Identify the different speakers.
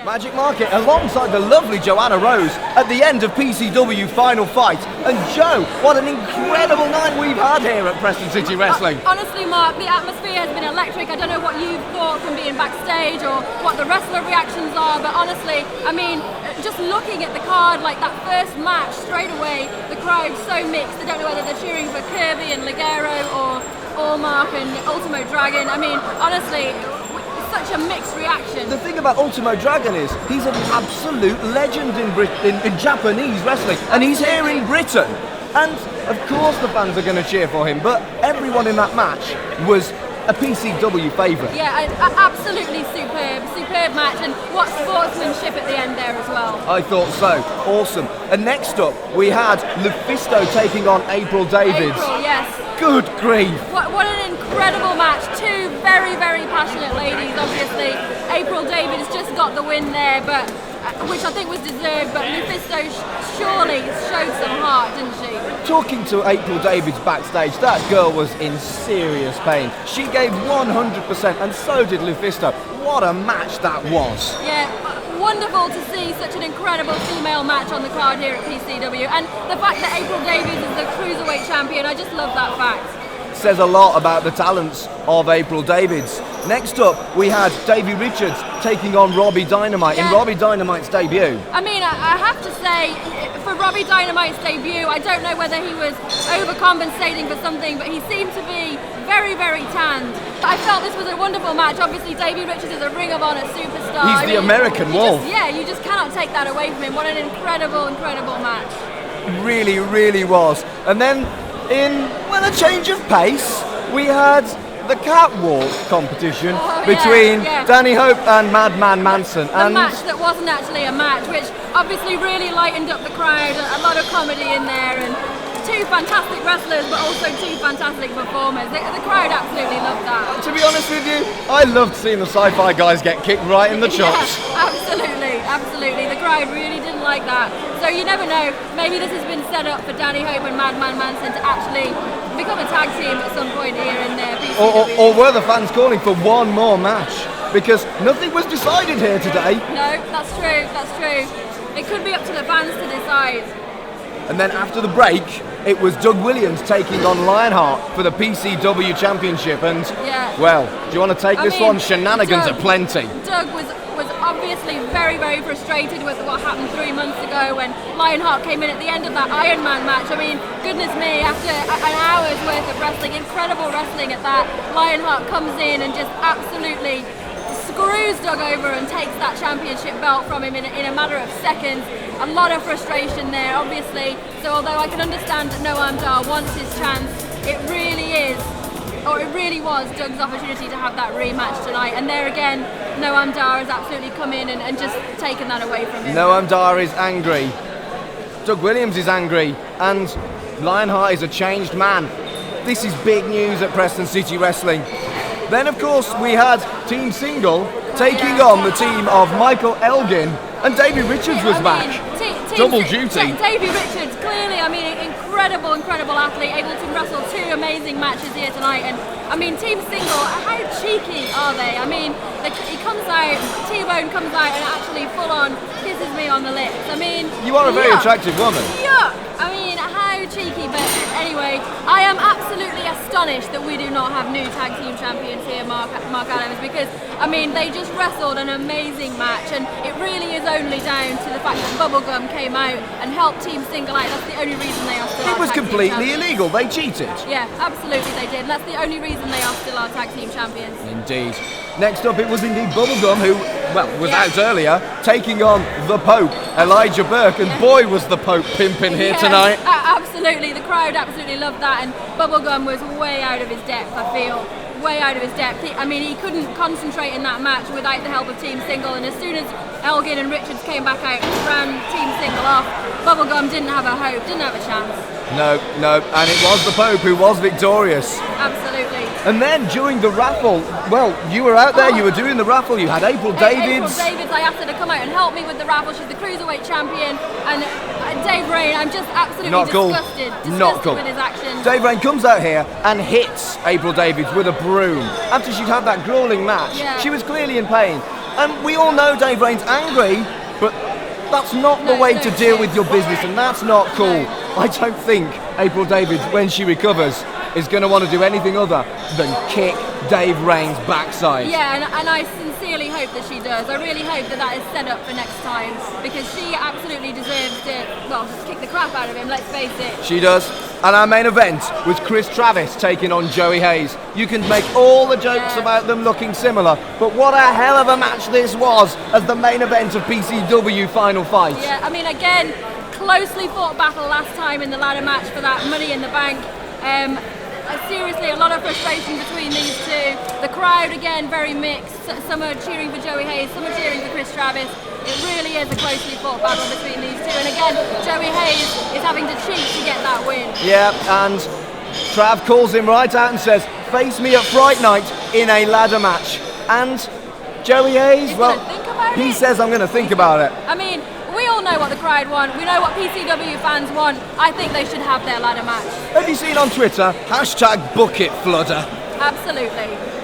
Speaker 1: Magic Market alongside the lovely Joanna Rose at the end of PCW Final Fight. And Joe, what an incredible night we've had here at Preston City Wrestling.
Speaker 2: Honestly, Mark, the atmosphere has been electric. I don't know what you've thought from being backstage or what the wrestler reactions are, but honestly, I mean, just looking at the card, like that first match, straight away, the crowd's so mixed. I don't know whether they're cheering for Kirby and Ligero or Allmark and Ultimo Dragon. I mean, honestly, such a mixed reaction.
Speaker 1: The thing about Ultimo Dragon is he's an absolute legend in Japanese wrestling, and he's here in Britain. And of course the fans are going to cheer for him, but everyone in that match was a PCW favourite.
Speaker 2: Yeah, absolutely superb match, and what sportsmanship at the end there as well.
Speaker 1: I thought so. Awesome. And next up, we had LuFisto taking on April Davids.
Speaker 2: April, yes.
Speaker 1: Good grief.
Speaker 2: What an incredible match. Two very, very passionate ladies, obviously. April Davids just got the win there, but which I think was deserved, but LuFisto surely showed some heart, didn't she?
Speaker 1: Talking to April Davids backstage, that girl was in serious pain. She gave 100%, and so did LuFisto. What a match that was.
Speaker 2: Yeah, wonderful to see such an incredible female match on the card here at PCW, and the fact that April Davids is the Cruiserweight champion, I just love that fact.
Speaker 1: Says a lot about the talents of April Davids. Next up, we had Davey Richards taking on Robbie Dynamite in Robbie Dynamite's debut.
Speaker 2: I mean, I have to say, for Robbie Dynamite's debut, I don't know whether he was overcompensating for something, but he seemed to be very, very tanned. I felt this was a wonderful match. Obviously, Davey Richards is a Ring of Honor superstar.
Speaker 1: He's the American Wolf.
Speaker 2: You just cannot take that away from him. What an incredible, incredible match.
Speaker 1: Really, really was. And then, in a change of pace, we had the Catwalk competition between Danny Hope and Madman Manson.
Speaker 2: A match that wasn't actually a match, which obviously really lightened up the crowd. A lot of comedy in there, and two fantastic wrestlers, but also two fantastic performers. The crowd absolutely loved that.
Speaker 1: To be honest with you, I loved seeing the sci-fi guys get kicked right in the chops.
Speaker 2: Yeah, absolutely. The crowd really didn't like that. So you never know, maybe this has been set up for Danny Hope and Madman Manson to actually become a tag team at some point here in their PCW.
Speaker 1: Or were the fans calling for one more match? Because nothing was decided here today.
Speaker 2: No, that's true. It could be up to the fans to decide.
Speaker 1: And then after the break, it was Doug Williams taking on Lionheart for the PCW Championship. And, well, do you want to take this one? Shenanigans are plenty.
Speaker 2: Doug was obviously very, very frustrated with what happened 3 months ago when Lionheart came in at the end of that Iron Man match. I mean, goodness me, after an hour's worth of wrestling, incredible wrestling at that, Lionheart comes in and just absolutely screws Doug over and takes that championship belt from him in a matter of seconds. A lot of frustration there, obviously. So although I can understand that Noam Dar wants his chance, it really was Doug's opportunity to have that rematch tonight. And there again, Noam Dar has absolutely come in and just taken that away from him.
Speaker 1: Noam Dar is angry. Doug Williams is angry. And Lionheart is a changed man. This is big news at Preston City Wrestling. Then, of course, we had Team Single taking on the team of Michael Elgin, and Davey Richards was back. Double duty.
Speaker 2: Davey Richards, clearly, I mean, incredible athlete, able to wrestle two amazing matches here tonight. And I mean, Team Single, how cheeky are they? I mean, he comes out, T-Bone comes out and actually full on kisses me on the lips. I mean,
Speaker 1: you are a very attractive woman.
Speaker 2: Yuck! I mean, how cheeky, but anyway, I am absolutely astonished that we do not have new tag team champions here, Mark Adams, because, I mean, they just wrestled an amazing match, and it really is only down to the fact that Bubblegum came out and helped Team Single out. That's the only reason they are still
Speaker 1: It was completely illegal, they cheated.
Speaker 2: Yeah, absolutely they did, and that's the only reason they are still our tag team champions.
Speaker 1: Indeed. Next up, it was indeed Bubblegum, who, was out earlier, taking on the Pope, Elijah Burke, and boy was the Pope pimping here tonight.
Speaker 2: Absolutely, the crowd absolutely loved that, and Bubblegum was way out of his depth, I feel. Way out of his depth. I mean, he couldn't concentrate in that match without the help of Team Single, and as soon as Elgin and Richards came back out and ran Team Single off, Bubblegum didn't have a hope, didn't have a chance.
Speaker 1: No, and it was the Pope who was victorious.
Speaker 2: Absolutely.
Speaker 1: And then during the raffle, well, you were out there, you were doing the raffle, you had April Davids.
Speaker 2: April Davids, I asked her to come out and help me with the raffle. She's the Cruiserweight champion, and Dave Rain, I'm just absolutely disgusted with his actions.
Speaker 1: Dave Rain comes out here and hits April Davids with a broom after she'd had that grueling match. She was clearly in pain. And we all know Dave Rayne's angry, but that's not the way to deal with your business, and that's not cool. I don't think April Davids, when she recovers, is going to want to do anything other than kick Dave Rayne's backside.
Speaker 2: Yeah, and I sincerely hope that she does. I really hope that is set up for next time, because she absolutely deserves to, just kick the crap out of him, let's face it.
Speaker 1: She does. And our main event was Kris Travis taking on Joey Hayes. You can make all the jokes about them looking similar, but what a hell of a match this was as the main event of PCW Final Fight.
Speaker 2: Yeah, I mean, again, closely fought battle last time in the ladder match for that Money in the Bank. Seriously, a lot of frustration between these two. The crowd, again, very mixed. Some are cheering for Joey Hayes, some are cheering for Kris Travis. It really is a closely fought battle between these two. And again, Joey Hayes is having to cheat to get that win.
Speaker 1: Yeah, and Trav calls him right out and says, face me at Fright Night in a ladder match. And Joey Hayes, he says, I'm going to think about it.
Speaker 2: I mean, we all know what the crowd want. We know what PCW fans want. I think they should have their ladder match.
Speaker 1: Have you seen on Twitter, #BucketFlooder?
Speaker 2: Absolutely.